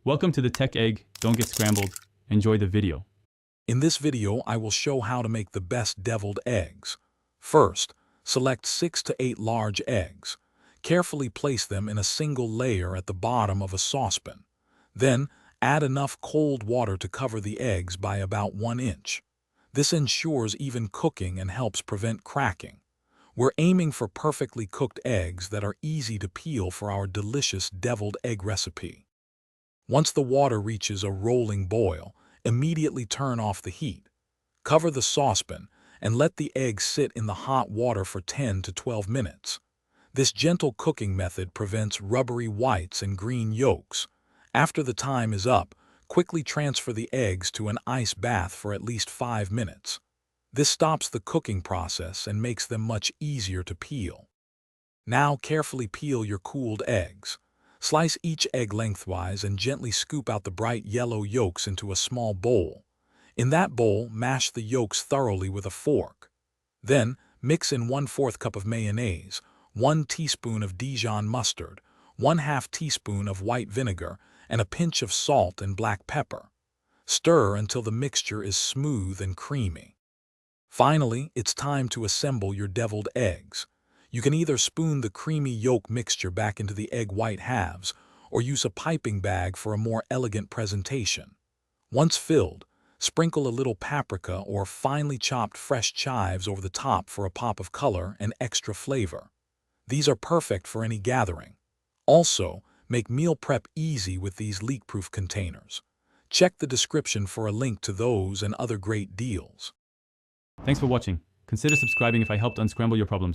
Welcome to the Tech Egg. Don't get scrambled. Enjoy the video. In this video, I will show how to make the best deviled eggs. First, select 6 to 8 large eggs. Carefully place them in a single layer at the bottom of a saucepan. Then, add enough cold water to cover the eggs by about 1 inch. This ensures even cooking and helps prevent cracking. We're aiming for perfectly cooked eggs that are easy to peel for our delicious deviled egg recipe. Once the water reaches a rolling boil, immediately turn off the heat. Cover the saucepan and let the eggs sit in the hot water for 10 to 12 minutes. This gentle cooking method prevents rubbery whites and green yolks. After the time is up, quickly transfer the eggs to an ice bath for at least 5 minutes. This stops the cooking process and makes them much easier to peel. Now carefully peel your cooled eggs. Slice each egg lengthwise and gently scoop out the bright yellow yolks into a small bowl. In that bowl, mash the yolks thoroughly with a fork. Then, mix in 1/4 cup of mayonnaise, 1 teaspoon of Dijon mustard, 1/2 teaspoon of white vinegar, and a pinch of salt and black pepper. Stir until the mixture is smooth and creamy. Finally, it's time to assemble your deviled eggs. You can either spoon the creamy yolk mixture back into the egg white halves or use a piping bag for a more elegant presentation. Once filled, sprinkle a little paprika or finely chopped fresh chives over the top for a pop of color and extra flavor. These are perfect for any gathering. Also, make meal prep easy with these leak-proof containers. Check the description for a link to those and other great deals. Thanks for watching. Consider subscribing if I helped unscramble your problems.